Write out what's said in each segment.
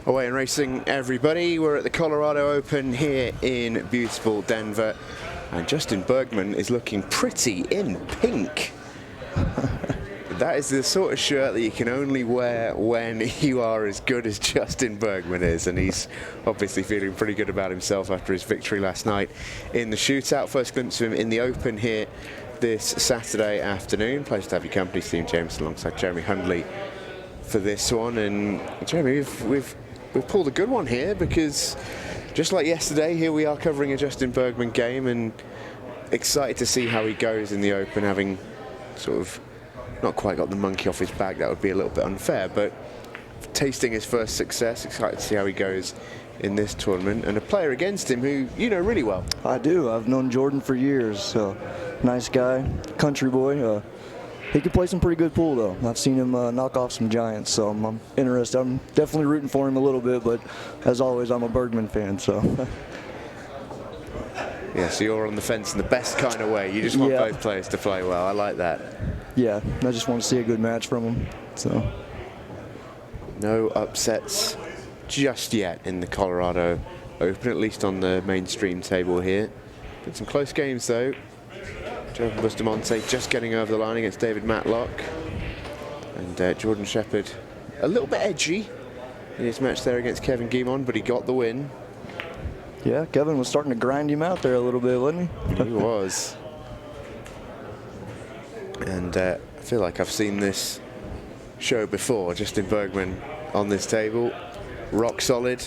Away and racing, everybody. We're at the Colorado Open here in beautiful Denver, and Justin Bergman is looking pretty in pink. That is the sort of shirt that you can only wear when you are as good as Justin Bergman is, and he's obviously feeling pretty good about himself after his victory last night in the shootout. First glimpse of him in the Open here this Saturday afternoon. Pleasure to have your company, Steve Jameson, alongside Jeremy Hundley for this one. And Jeremy, we've pulled a good one here, because just like yesterday, here we are covering a Justin Bergman game, and excited to see how he goes in the Open, having sort of not quite got the monkey off his back. That would be a little bit unfair, but tasting his first success, excited to see how he goes in this tournament. And a player against him who you know really well. I do. I've known Jordan for years. Nice guy, country boy. He can play some pretty good pool, though. I've seen him knock off some giants, so I'm interested. I'm definitely rooting for him a little bit, but as always, I'm a Bergman fan, so. Yeah, so you're on the fence in the best kind of way. You just want both players to play well. I like that. Yeah, I just want to see a good match from him. So. No upsets just yet in the Colorado Open, at least on the mainstream table here. Been some close games, though. Joe Bustamante just getting over the line against David Matlock. And Jordan Shepherd a little bit edgy in his match there against Kevin Guimond, but he got the win. Yeah, Kevin was starting to grind him out there a little bit, wasn't he? He was. And I feel like I've seen this show before. Justin Bergman on this table, rock solid,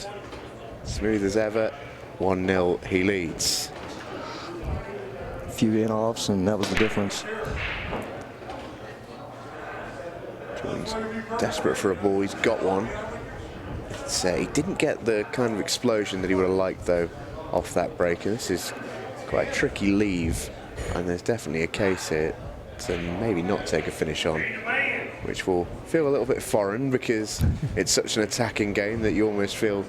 smooth as ever. 1-0 he leads. A few in-offs, and that was the difference. Jordan's desperate for a ball. He's got one. He didn't get the kind of explosion that he would have liked, though, off that break. And this is quite a tricky leave, and there's definitely a case here to maybe not take a finish on, which will feel a little bit foreign because it's such an attacking game that you almost feel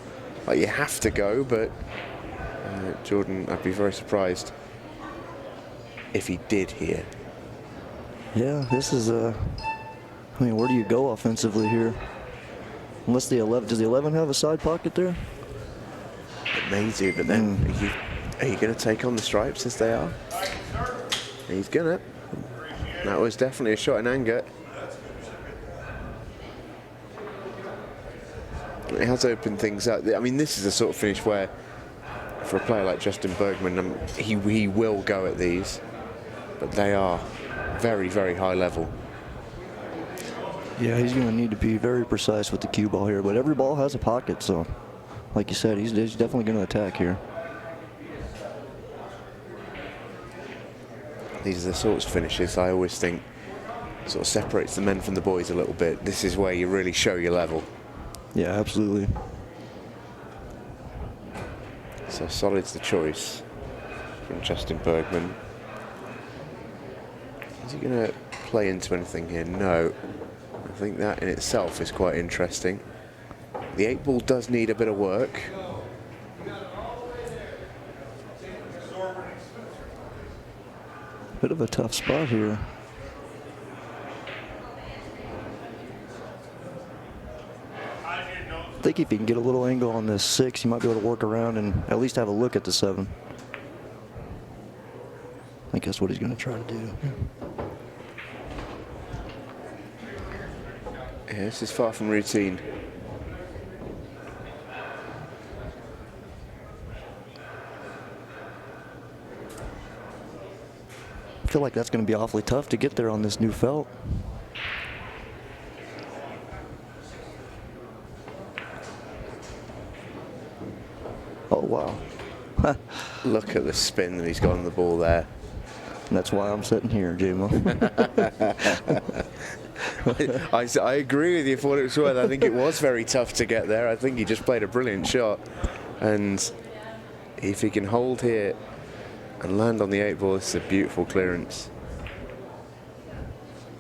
like you have to go. But Jordan, I'd be very surprised if he did here. Yeah, this is I mean, where do you go offensively here? Unless the 11, does the 11 have a side pocket there? It may do, but then are you going to take on the stripes as they are? He's gonna. That was definitely a shot in anger. It has opened things up. I mean, this is the sort of finish where, for a player like Justin Bergman, he will go at these, but they are very, very high level. Yeah, he's going to need to be very precise with the cue ball here, but every ball has a pocket, so like you said, he's definitely going to attack here. These are the sorts of finishes I always think sort of separates the men from the boys a little bit. This is where you really show your level. Yeah, absolutely. So solid's the choice from Justin Bergman. Is he going to play into anything here? No. I think that in itself is quite interesting. The 8-ball does need a bit of work. Bit of a tough spot here. I think if he can get a little angle on this 6, he might be able to work around and at least have a look at the 7. I think that's what he's going to try to do. Yeah, this is far from routine. I feel like that's going to be awfully tough to get there on this new felt. Oh, wow. Look at the spin that he's got on the ball there. And that's why I'm sitting here, J-Mo. I agree with you for what it was worth. I think it was very tough to get there. I think he just played a brilliant shot. And if he can hold here and land on the 8-ball, this is a beautiful clearance.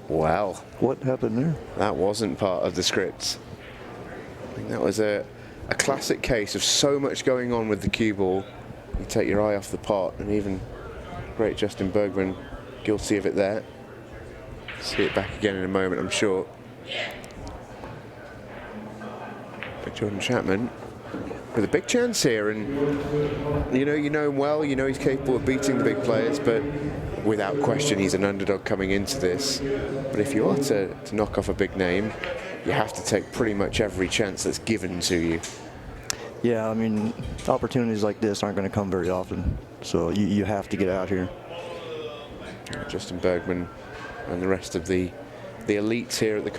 Wow. What happened there? That wasn't part of the script. I think that was a classic case of so much going on with the cue ball. You take your eye off the pot, and even great Justin Bergman guilty of it there. See it back again in a moment, I'm sure. Jordan Chapman with a big chance here, and you know him well, you know he's capable of beating the big players, but without question he's an underdog coming into this. But if you are to knock off a big name, you have to take pretty much every chance that's given to you. Yeah, I mean, opportunities like this aren't going to come very often, so you have to get out here. Justin Bergman and the rest of the elites here at the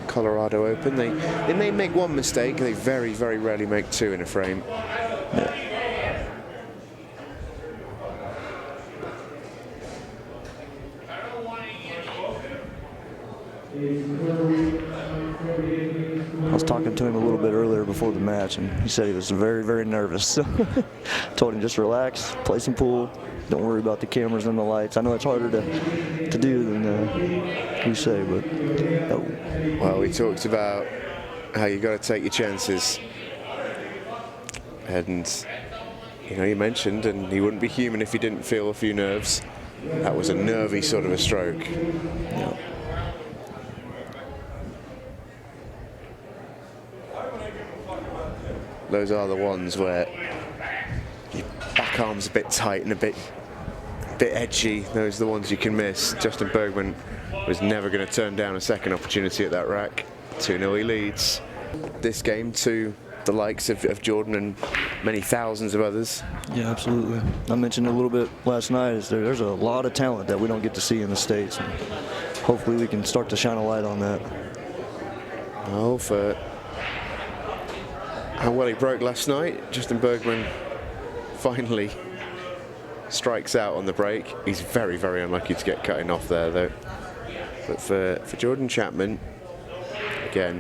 Colorado Open, they may make one mistake, they very, very rarely make two in a frame. Yeah. I was talking to him a little bit earlier before the match, and he said he was very, very nervous. So told him just relax, play some pool, don't worry about the cameras and the lights. I know it's harder to do than you say, but well, we talked about how you got to take your chances, and you mentioned, and he wouldn't be human if he didn't feel a few nerves. That was a nervy sort of a stroke. Yeah. Those are the ones where your back arm's a bit tight and a bit edgy. Those are the ones you can miss. Justin Bergman was never going to turn down a second opportunity at that rack. 2-0 he leads this game to the likes of Jordan and many thousands of others. Yeah, absolutely. I mentioned a little bit last night, there's a lot of talent that we don't get to see in the States, and hopefully we can start to shine a light on that. Oh, for how well he broke last night, Justin Bergman finally strikes out on the break. He's very, very unlucky to get cutting off there, though. But for Jordan Chapman, again,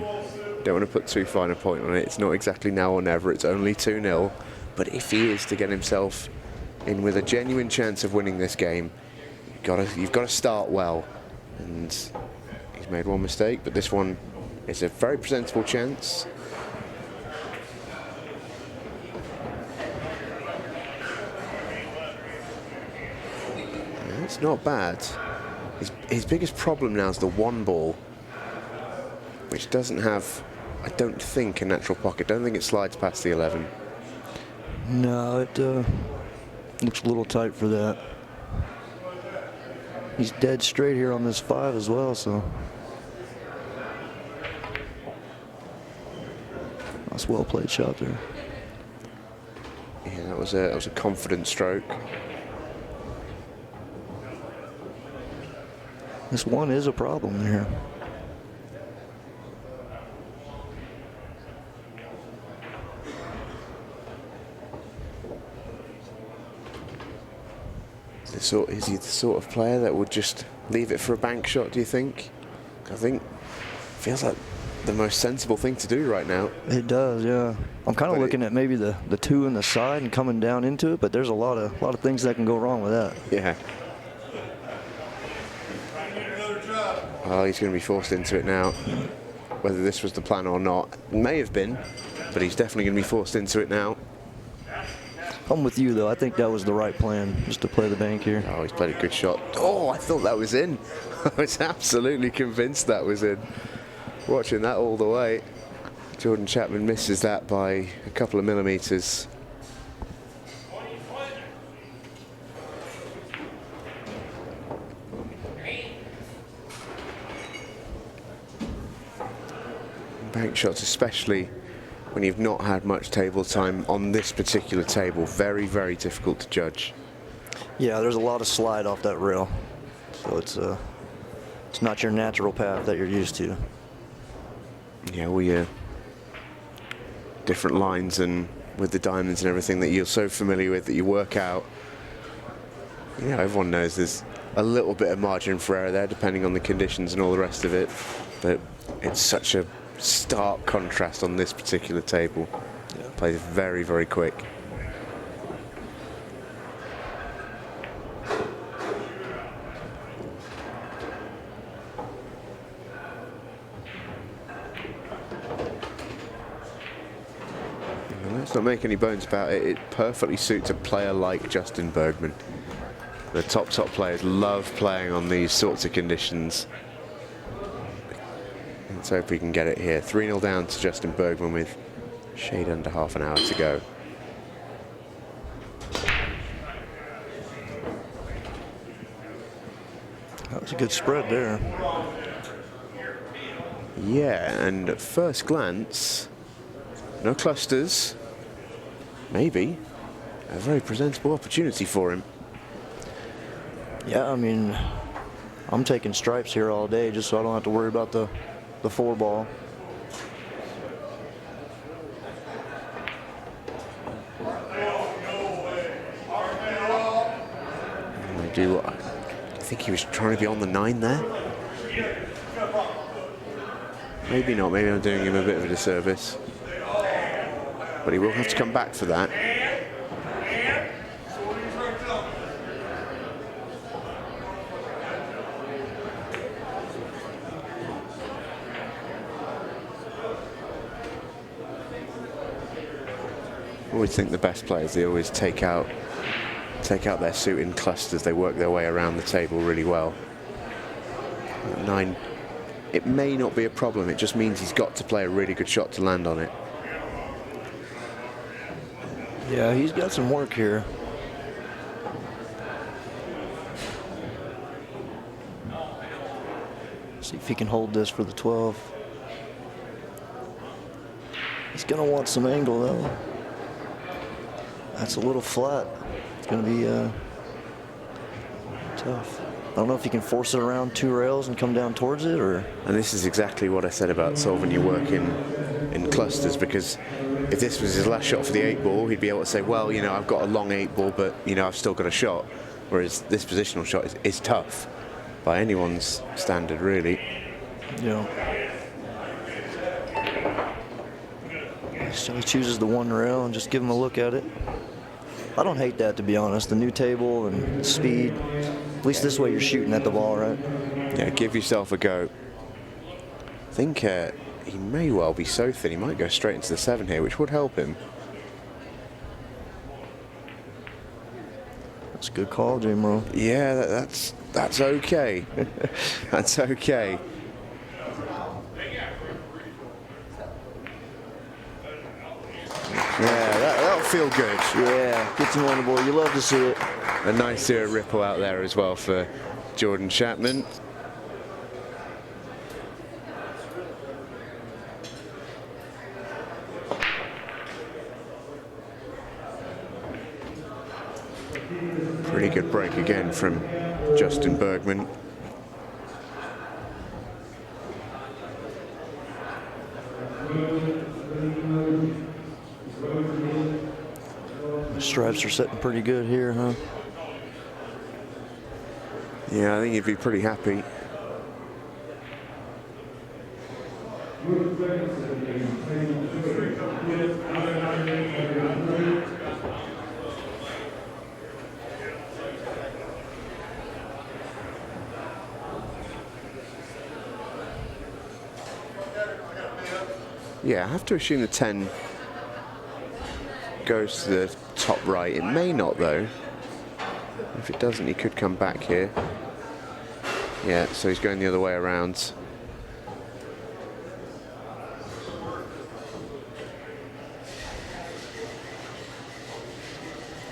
don't want to put too fine a point on it. It's not exactly now or never. It's only 2-0. But if he is to get himself in with a genuine chance of winning this game, you've got to start well. And he's made one mistake, but this one is a very presentable chance. It's not bad. His biggest problem now is the one ball, which doesn't have, I don't think, a natural pocket. I don't think it slides past the 11. No, it looks a little tight for that. He's dead straight here on this 5 as well, so that's a well played shot there. Yeah, that was a confident stroke. This one is a problem here. Is he the sort of player that would just leave it for a bank shot, do you think? I think it feels like the most sensible thing to do right now. It does, yeah. I'm kind of looking at maybe the 2 in the side and coming down into it, but there's a lot of things that can go wrong with that. Yeah. Well, he's going to be forced into it now. Whether this was the plan or not, it may have been, but he's definitely going to be forced into it now. I'm with you, though. I think that was the right plan, just to play the bank here. Oh, he's played a good shot. Oh, I thought that was in. I was absolutely convinced that was in. Watching that all the way. Jordan Chapman misses that by a couple of millimeters. Bank shots, especially when you've not had much table time on this particular table, very, very difficult to judge. Yeah, there's a lot of slide off that rail, so it's not your natural path that you're used to. Yeah, different lines and with the diamonds and everything that you're so familiar with that you work out. Everyone knows there's a little bit of margin for error there, depending on the conditions and all the rest of it. But it's such a stark contrast on this particular table. Yeah. Plays very, very quick. Let's not make any bones about it. It perfectly suits a player like Justin Bergman. The top players love playing on these sorts of conditions. Let's hope we can get it here. 3-0 down to Justin Bergman with Shade under half an hour to go. That was a good spread there. Yeah, and at first glance, no clusters. Maybe a very presentable opportunity for him. Yeah, I mean, I'm taking stripes here all day just so I don't have to worry about the 4-ball. I think he was trying to be on the 9 there. Maybe not. Maybe I'm doing him a bit of a disservice. But he will have to come back for that. I always think the best players, they always take out their suit in clusters. They work their way around the table really well. 9, it may not be a problem. It just means he's got to play a really good shot to land on it. Yeah, he's got some work here. See if he can hold this for the 12. He's gonna want some angle though. That's a little flat. It's gonna be tough. I don't know if you can force it around 2 rails and come down towards it, or... And this is exactly what I said about solving your work in clusters, because if this was his last shot for the 8-ball, he'd be able to say, well, you know, I've got a long 8-ball, but, you know, I've still got a shot. Whereas this positional shot is tough by anyone's standard, really. Yeah. So he chooses the 1 rail and just give him a look at it. I don't hate that, to be honest. The new table and speed. At least this way you're shooting at the ball, right? Yeah, give yourself a go. I think he may well be so thin, he might go straight into the 7 here, which would help him. That's a good call, J-Mo. Yeah, that's okay. That's okay. Yeah, that'll feel good. Yeah, gets him on the board. You love to see it. A nice ripple out there as well for Jordan Chapman. Pretty good break again from Justin Bergman. The stripes are sitting pretty good here, huh? Yeah, I think he'd be pretty happy. Yeah, I have to assume the 10 goes to the top right. It may not, though. If it doesn't, he could come back here. Yeah, so he's going the other way around.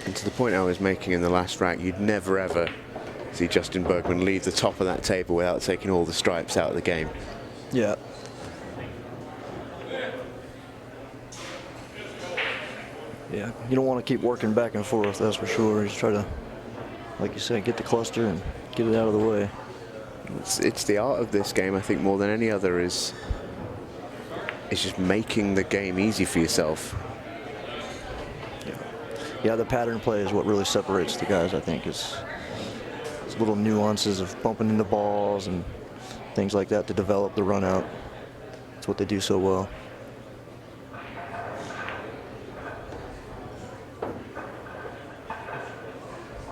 And to the point I was making in the last rack, you'd never ever see Justin Bergman leave the top of that table without taking all the stripes out of the game. Yeah. Yeah, you don't want to keep working back and forth, that's for sure. Just try to, like you said, get the cluster and get it out of the way. It's the art of this game, I think, more than any other, is just making the game easy for yourself. Yeah, the pattern play is what really separates the guys, I think, is little nuances of bumping into balls and things like that to develop the run out. That's what they do so well.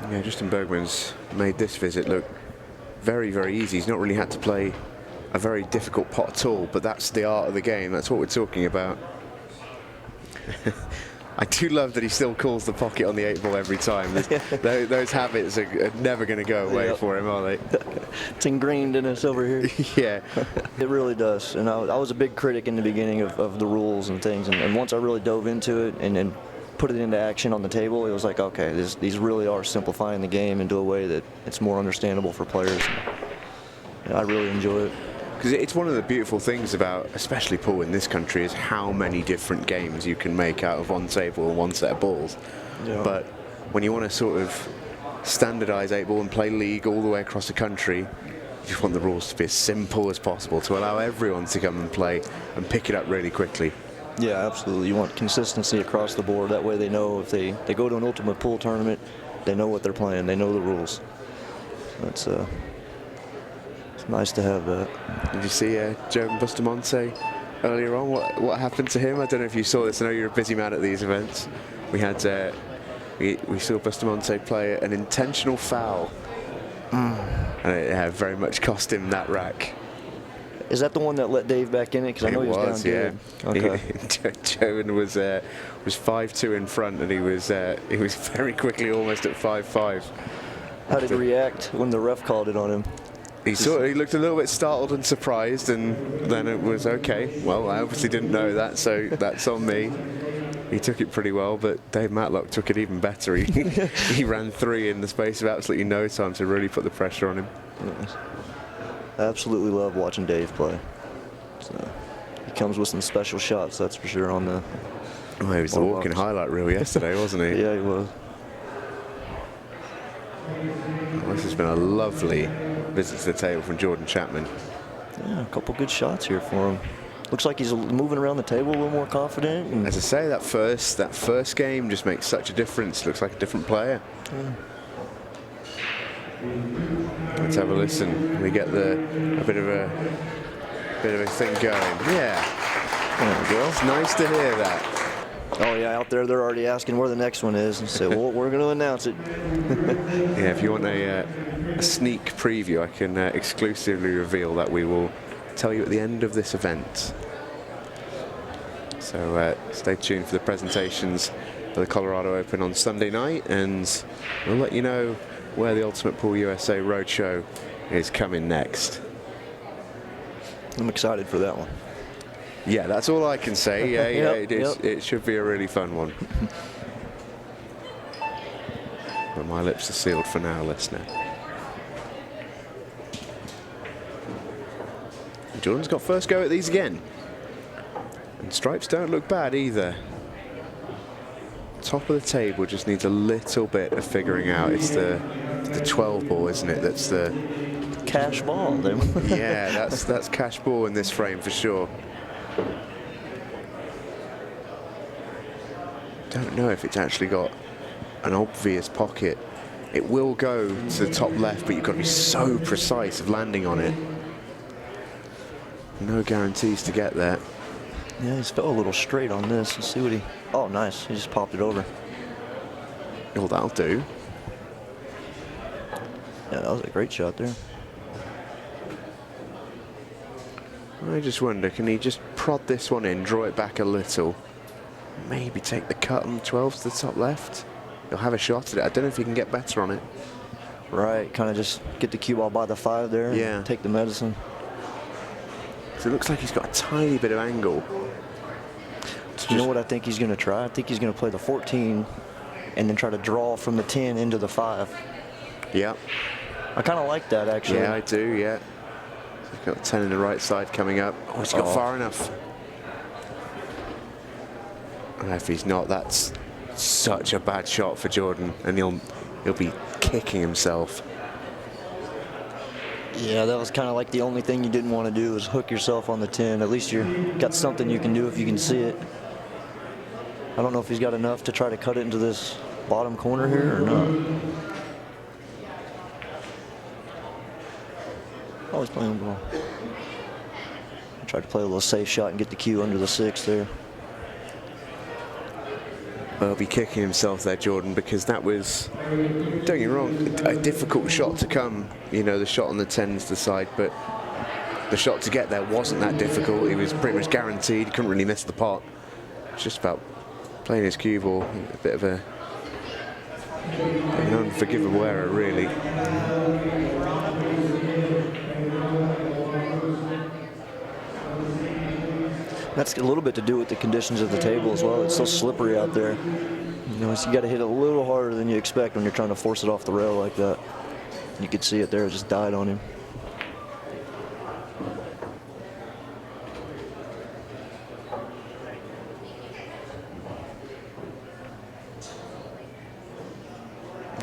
Yeah, Justin Bergman's made this visit look very, very easy. He's not really had to play a very difficult pot at all, but that's the art of the game. That's what we're talking about. I do love that he still calls the pocket on the 8 ball every time. Those habits are never going to go away for him, are they? It's ingrained in us over here. Yeah. It really does. And I was a big critic in the beginning of the rules and things. And once I really dove into it and put it into action on the table, it was like, okay, these really are simplifying the game into a way that it's more understandable for players. And I really enjoy it. Because it's one of the beautiful things about, especially pool in this country, is how many different games you can make out of one table and one set of balls. Yeah. But when you want to sort of standardise 8 ball and play league all the way across the country, you just want the rules to be as simple as possible to allow everyone to come and play and pick it up really quickly. Yeah, absolutely. You want consistency across the board. That way they know if they go to an ultimate pool tournament, they know what they're playing. They know the rules. So it's nice to have that. Did you see Joe Bustamante earlier on? What happened to him? I don't know if you saw this. I know you're a busy man at these events. We had we saw Bustamante play an intentional foul, and it very much cost him that rack. Is that the one that let Dave back in it? Because I know he was down good. Okay. Joe was 5-2 in front, and he was very quickly almost at 5-5. How did he react when the ref called it on him? He looked a little bit startled and surprised, and then it was okay. Well, I obviously didn't know that, so that's on me. He took it pretty well, but Dave Matlock took it even better. He ran 3 in the space of absolutely no time to really put the pressure on him. Nice. I absolutely love watching Dave play. So he comes with some special shots, that's for sure. On the he was the walking highlight reel yesterday, wasn't he? Yeah, he was. Well, this has been a lovely visit to the table from Jordan Chapman. Yeah, a couple good shots here for him. Looks like he's moving around the table a little more confident. And as I say, that first game just makes such a difference. Looks like a different player. Yeah. Let's have a listen. We get a bit of a thing going. Yeah. There we go. It's nice to hear that. Oh yeah, out there they're already asking where the next one is, and say, well, we're going to announce it. Yeah, if you want a sneak preview, I can exclusively reveal that we will tell you at the end of this event. So stay tuned for the presentations for the Colorado Open on Sunday night, and we'll let you know where the Ultimate Pool USA Roadshow is coming next. I'm excited for that one. Yeah, that's all I can say. Yeah, it should be a really fun one. But my lips are sealed for now, listener. Jordan's got first go at these again. And stripes don't look bad either. Top of the table just needs a little bit of figuring out. It's the 12 ball, isn't it? That's the cash ball. Yeah, that's cash ball in this frame for sure. Don't know if it's actually got an obvious pocket. It will go to the top left, but you've got to be so precise of landing on it. No guarantees to get there. Yeah, he's fell a little straight on this. Let's see what he... Oh, nice. He just popped it over. Oh, that'll do. Yeah, that was a great shot there. I just wonder, can he just prod this one in, draw it back a little, maybe take the cut on the 12 to the top left? He'll have a shot at it. I don't know if he can get better on it. Right, kind of just get the cue ball by the 5 there. Yeah. And take the medicine. So it looks like he's got a tiny bit of angle. You know what I think he's going to try? I think he's going to play the 14 and then try to draw from the 10 into the 5. Yeah. I kind of like that, actually. Yeah, I do, yeah. He's got 10 in the right side coming up. Oh, he's got far enough. And if he's not, that's such a bad shot for Jordan, and he'll be kicking himself. Yeah, that was kind of like the only thing you didn't want to do was hook yourself on the 10. At least you got something you can do if you can see it. I don't know if he's got enough to try to cut it into this bottom corner here or not. Oh, he's playing the ball. I tried to play a little safe shot and get the cue under the 6 there. Well, he'll be kicking himself there, Jordan, because that was, don't get me wrong, a difficult shot to come. You know, the shot on the 10's the side, but the shot to get there wasn't that difficult. He was pretty much guaranteed. He couldn't really miss the pot. It's just about playing his cue ball, a bit of an unforgivable error, really. That's a little bit to do with the conditions of the table as well. It's so slippery out there. You know, so you got to hit it a little harder than you expect when you're trying to force it off the rail like that. You could see it there, it just died on him.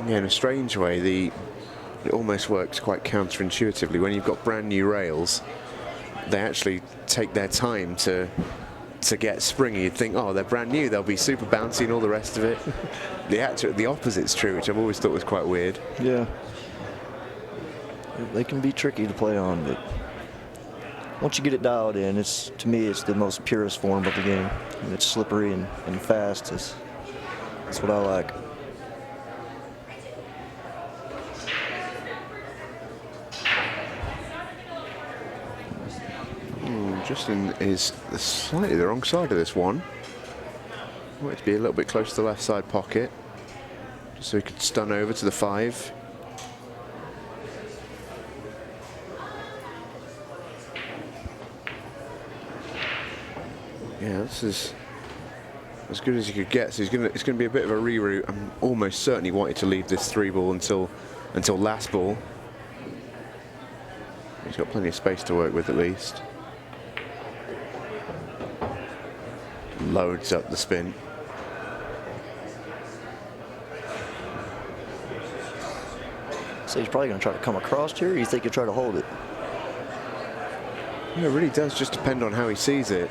Yeah, in a strange way, it almost works quite counterintuitively. When you've got brand new rails, they actually take their time to get springy. You'd think, oh, they're brand new, they'll be super bouncy and all the rest of it. The opposite's true, which I've always thought was quite weird. Yeah. They can be tricky to play on, but once you get it dialed in, to me, it's the most purest form of the game. And it's slippery and fast. That's what I like. Justin is slightly the wrong side of this one. I want it to be a little bit close to the left side pocket, just so he could stun over to the 5. Yeah, this is as good as he could get. So it's going to be a bit of a reroute. I'm almost certain he wanted to leave this 3 ball until last ball. He's got plenty of space to work with at least. Loads up the spin. So he's probably going to try to come across here, or you think he'll try to hold it? Yeah, it really does just depend on how he sees it.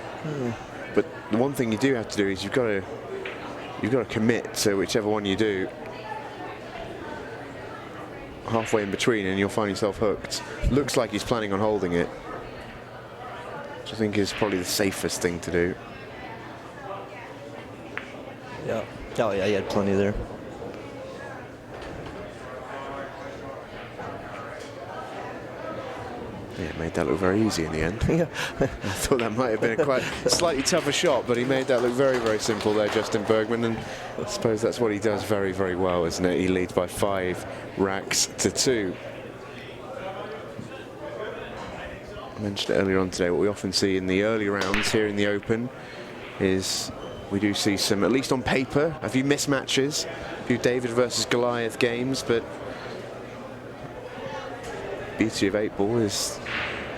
But the one thing you do have to do is you've got to commit to whichever one you do. Halfway in between, and you'll find yourself hooked. Looks like he's planning on holding it, which I think is probably the safest thing to do. Yeah. Oh, yeah, he had plenty there. Yeah, it made that look very easy in the end. Yeah. I thought that might have been a quite slightly tougher shot, but he made that look very, very simple there, Justin Bergman, and I suppose that's what he does very, very well, isn't it? He leads by 5 racks to 2. I mentioned it earlier on today, what we often see in the early rounds here in the Open is we do see some, at least on paper, a few mismatches, a few David versus Goliath games, but beauty of 8-ball is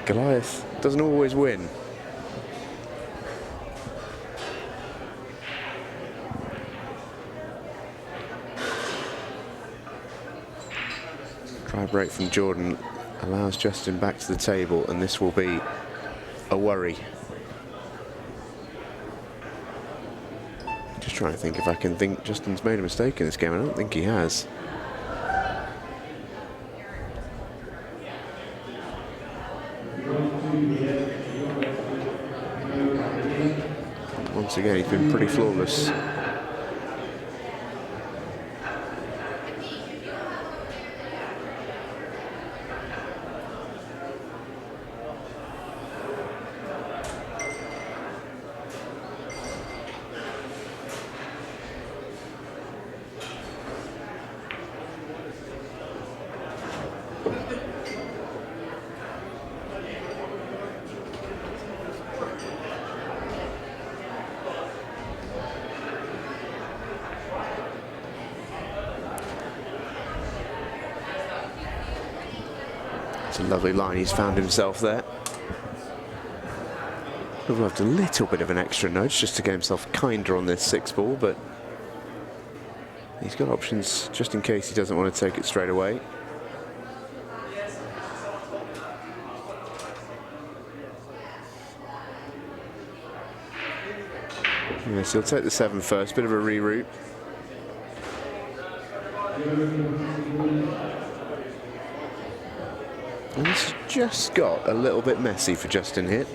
Goliath doesn't always win. Try break from Jordan allows Justin back to the table, and this will be a worry. Just trying to think if I can think Justin's made a mistake in this game. I don't think he has. Once again, he's been pretty flawless. It's a lovely line he's found himself there. Would have loved a little bit of an extra nudge just to get himself kinder on this 6-ball, but he's got options just in case he doesn't want to take it straight away. Yes, he'll take the 7 first, bit of a reroute. And this just got a little bit messy for Justin here.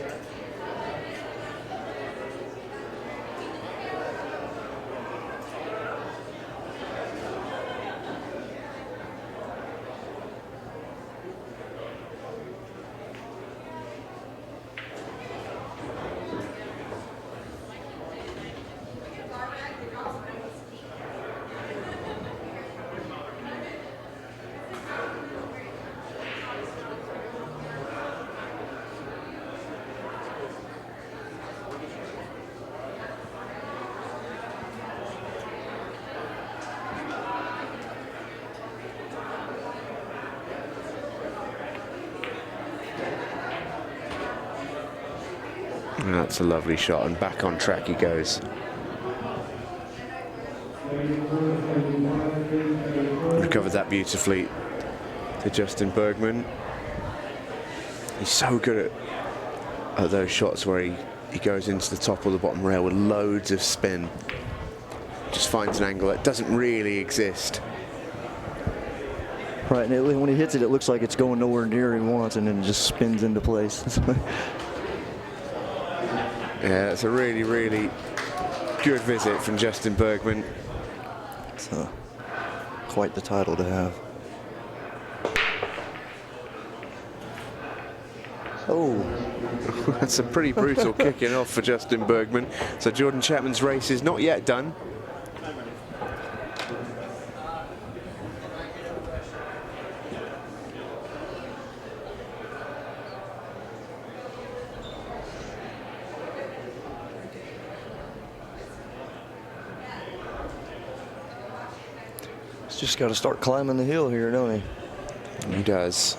That's a lovely shot, and back on track he goes. Recovered that beautifully to Justin Bergman. He's so good at those shots where he goes into the top or the bottom rail with loads of spin. Just finds an angle that doesn't really exist. Right, and when he hits it, it looks like it's going nowhere near he wants, and then it just spins into place. Yeah, it's a really, really good visit from Justin Bergman. It's quite the title to have. Oh. That's a pretty brutal kicking off for Justin Bergman. So Jordan Chapman's race is not yet done. He's just got to start climbing the hill here, don't he? He does.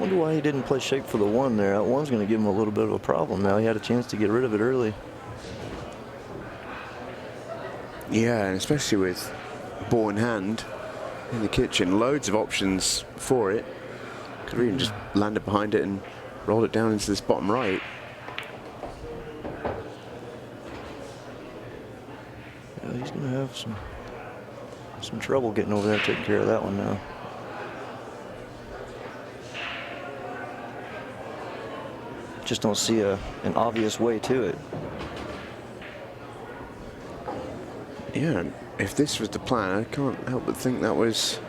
Wonder why he didn't play shape for the one there. That one's going to give him a little bit of a problem now. He had a chance to get rid of it early. Yeah, and especially with ball in hand in the kitchen, loads of options for it. Could have even just landed behind it and rolled it down into this bottom right. Yeah, he's going to have some trouble getting over there, taking care of that one now. Just don't see an obvious way to it. Yeah, if this was the plan, I can't help but think that was...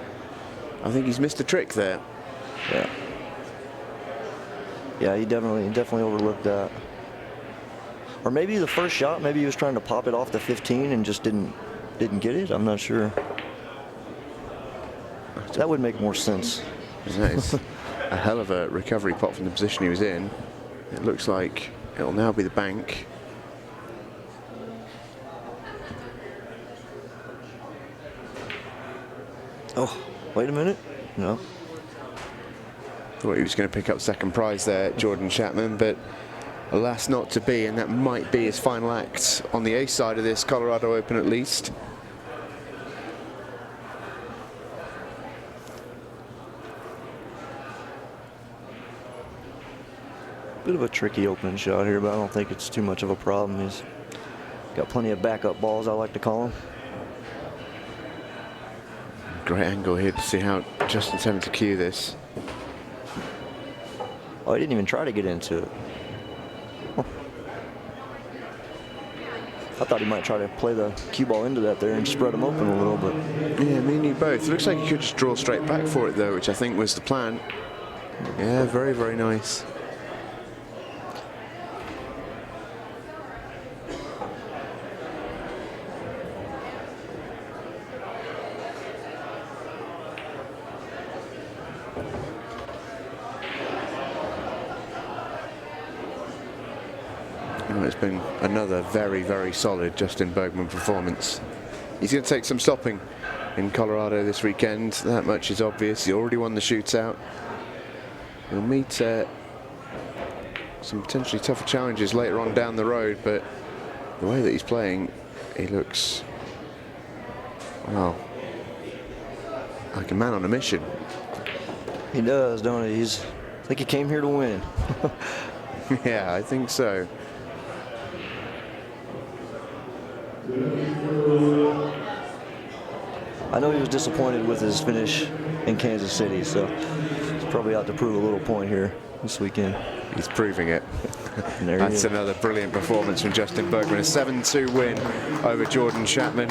I think he's missed a trick there. Yeah. Yeah, he definitely overlooked that. Or maybe the first shot, maybe he was trying to pop it off the 15 and just didn't get it. I'm not sure. That would make more sense. That is a hell of a recovery pop from the position he was in. It looks like it'll now be the bank. Oh, wait a minute. No. Thought he was going to pick up second prize there, Jordan Chapman, but alas not to be, and that might be his final act on the A side of this Colorado Open at least. Bit of a tricky opening shot here, but I don't think it's too much of a problem. He's got plenty of backup balls, I like to call them. Great angle here to see how Justin's having to cue this. Oh, he didn't even try to get into it. Huh. I thought he might try to play the cue ball into that there and spread him open a little bit. Yeah, me and you both. Looks like he could just draw straight back for it though, which I think was the plan. Yeah, very, very nice. It's been another very, very solid Justin Bergman performance. He's going to take some stopping in Colorado this weekend. That much is obvious. He already won the shootout. He'll meet some potentially tougher challenges later on down the road, but the way that he's playing, he looks, well, like a man on a mission. He does, don't he? I think he came here to win. Yeah, I think so. I know he was disappointed with his finish in Kansas City, so he's probably out to prove a little point here this weekend. He's proving it. That's another brilliant performance from Justin Bergman. A 7-2 win over Jordan Chapman,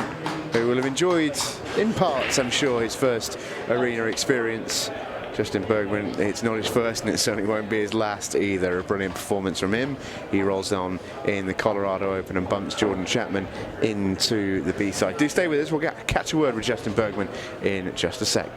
who will have enjoyed, in parts, I'm sure, his first arena experience. Justin Bergman, it's not his first and it certainly won't be his last either. A brilliant performance from him. He rolls on in the Colorado Open and bumps Jordan Chapman into the B-side. Do stay with us. We'll catch a word with Justin Bergman in just a sec.